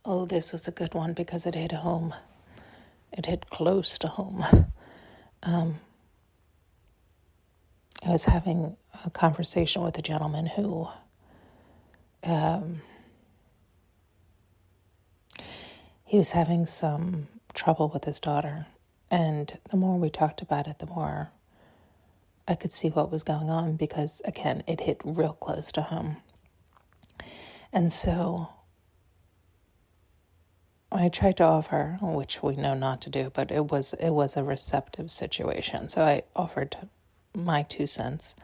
Oh, this was a good one because it hit home. It hit close to home. I was having a conversation with a gentleman who he was having some trouble with his daughter. And the more we talked about it, the more I could see what was going on because, again, it hit real close to home. And so I tried to offer, which we know not to do, but it was a receptive situation. So I offered my 2 cents.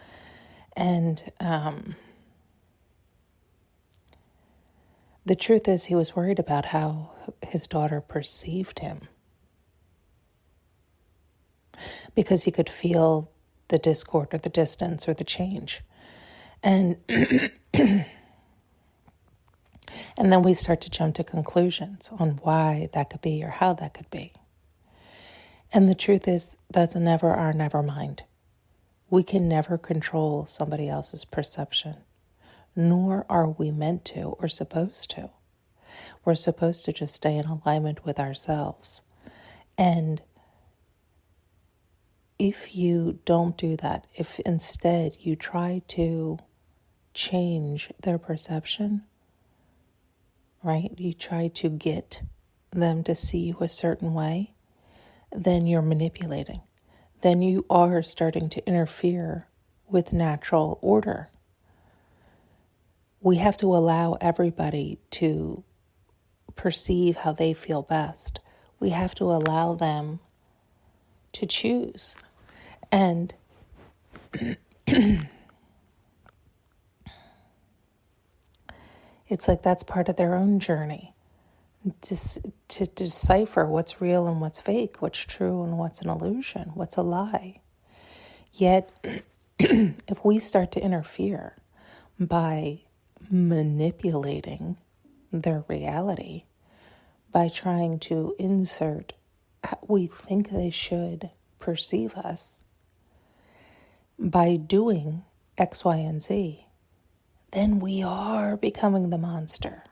And the truth is, he was worried about how his daughter perceived him because he could feel the discord or the distance or the change. And and then we start to jump to conclusions on why that could be or how that could be. And the truth is, that's a never our never mind. We can never control somebody else's perception, nor are we meant to or supposed to. We're supposed to just stay in alignment with ourselves. And if you don't do that, if instead you try to change their perception, right? You try to get them to see you a certain way, then you're manipulating. Then you are starting to interfere with natural order. We have to allow everybody to perceive how they feel best. We have to allow them to choose. And it's like that's part of their own journey to decipher what's real and what's fake, what's true and what's an illusion, what's a lie. Yet, if we start to interfere by manipulating their reality, by trying to insert how we think they should perceive us, by doing X, Y, and Z, then we are becoming the monster.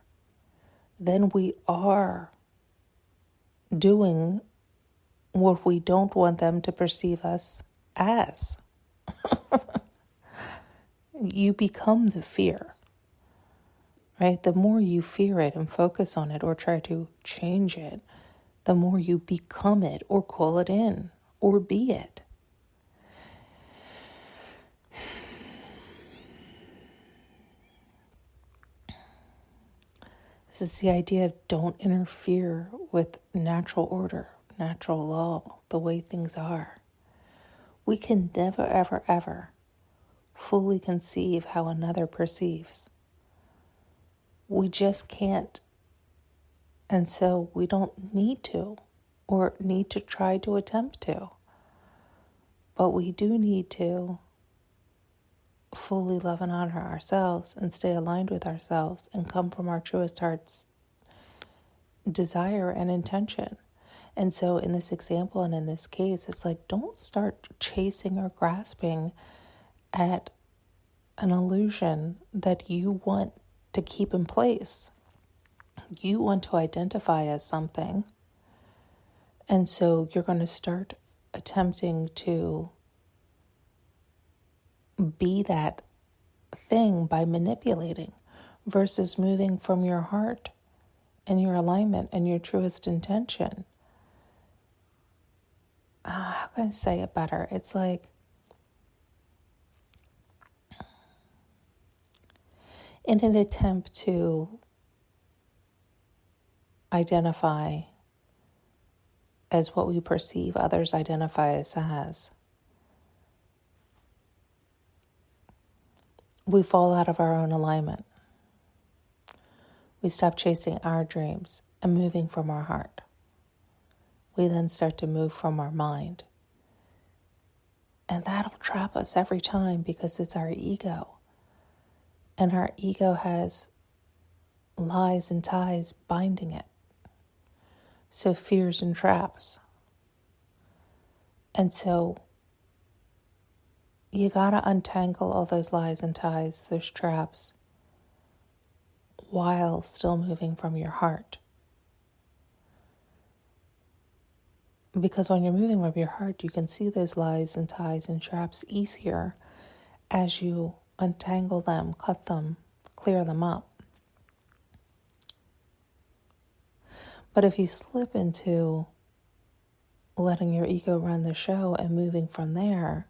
Then we are doing what we don't want them to perceive us as. You become the fear, right? The more you fear it and focus on it or try to change it, the more you become it or call it in or be it. This is the idea of don't interfere with natural order, natural law, the way things are. We can never, ever, ever fully conceive how another perceives. We just can't. And so we don't need to or need to try to attempt to. But we do need to fully love and honor ourselves and stay aligned with ourselves and come from our truest heart's desire and intention. And so in this example and in this case, it's like, don't start chasing or grasping at an illusion that you want to keep in place. You want to identify as something. And so you're going to start attempting to be that thing by manipulating versus moving from your heart and your alignment and your truest intention. How can I say it better? It's like in an attempt to identify as what we perceive others identify us as, we fall out of our own alignment. We stop chasing our dreams and moving from our heart. We then start to move from our mind. And that'll trap us every time because it's our ego. And our ego has lies and ties binding it. So fears and traps. And so you gotta untangle all those lies and ties, those traps, while still moving from your heart Because when you're moving from your heart, you can see those lies and ties and traps easier as you untangle them, cut them, clear them up. But if you slip into letting your ego run the show and moving from there,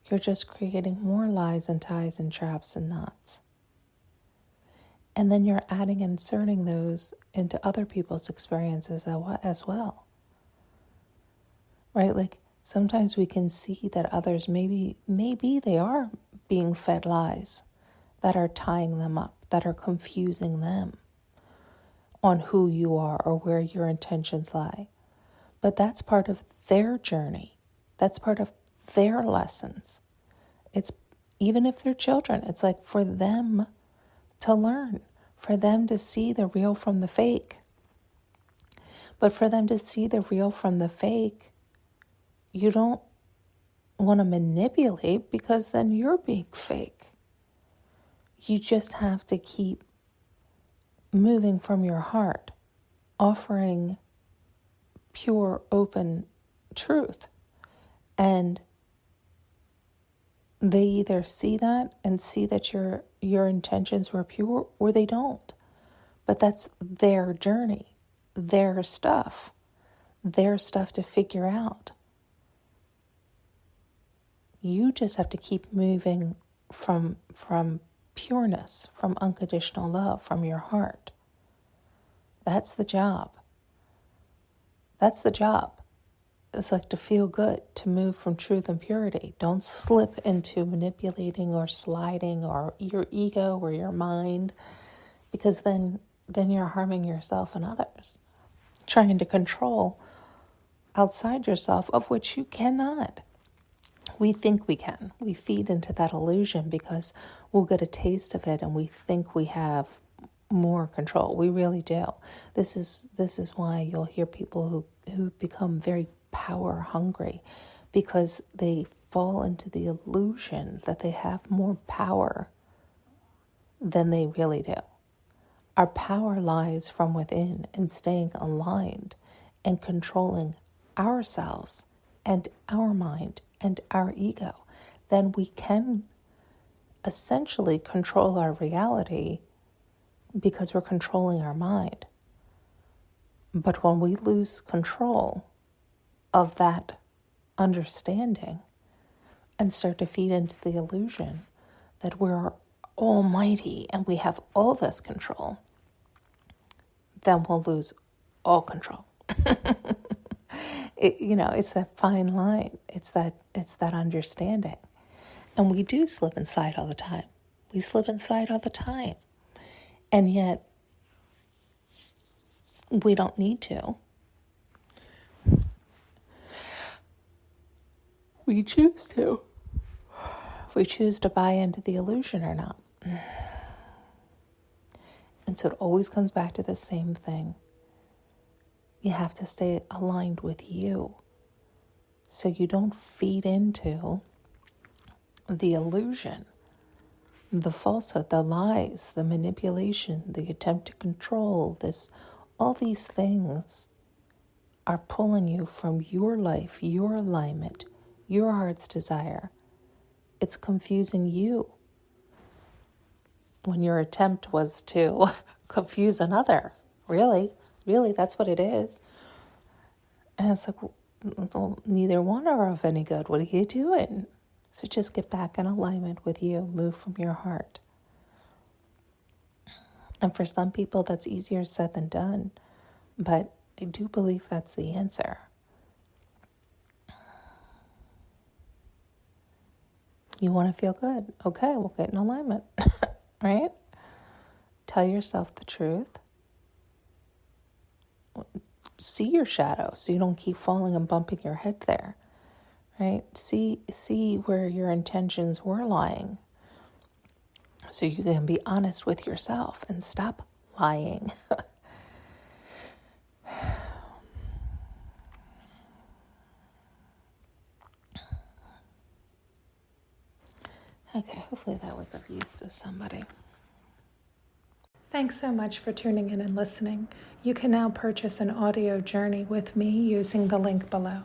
you're just creating more lies and ties and traps and knots. And then you're adding and inserting those into other people's experiences as well. Right? Like sometimes we can see that others maybe they are being fed lies that are tying them up, that are confusing them on who you are or where your intentions lie. But that's part of their journey. That's part of their lessons. It's even if they're children, it's like for them to learn, for them to see the real from the fake. But for them to see the real from the fake, you don't want to manipulate because then you're being fake. You just have to keep moving from your heart, offering pure, open truth. And they either see that and see that your intentions were pure, or they don't. But that's their journey, their stuff to figure out. You just have to keep moving from pureness, from unconditional love, from your heart. That's the job. That's the job. It's like to feel good, to move from truth and purity. Don't slip into manipulating or sliding or your ego or your mind, because then you're harming yourself and others. Trying to control outside yourself, of which you cannot. We think we can. We feed into that illusion because we'll get a taste of it and we think we have more control. We really do. This is why you'll hear people who become very power hungry, because they fall into the illusion that they have more power than they really do. Our power lies from within and staying aligned and controlling ourselves and our mind and our ego. Then we can essentially control our reality because we're controlling our mind. But when we lose control of that understanding and start to feed into the illusion that we're almighty and we have all this control, then we'll lose all control. It's that fine line. It's that understanding. And we do slip and slide all the time. We slip and slide all the time. And yet, we don't need to. We choose to. If we choose to buy into the illusion or not. And so it always comes back to the same thing. You have to stay aligned with you, so you don't feed into the illusion, the falsehood, the lies, the manipulation, the attempt to control this. All these things are pulling you from your life, your alignment, your heart's desire. It's confusing you when your attempt was to confuse another. Really, that's what it is. And it's like, well, neither one are of any good. What are you doing? So just get back in alignment with you. Move from your heart. And for some people, that's easier said than done. But I do believe that's the answer. You want to feel good? Okay, we'll get in alignment. Right? Tell yourself the truth. See your shadow so you don't keep falling and bumping your head there. Right? See where your intentions were lying, so you can be honest with yourself and stop lying. Okay, hopefully that was of use to somebody. Thanks so much for tuning in and listening. You can now purchase an audio journey with me using the link below.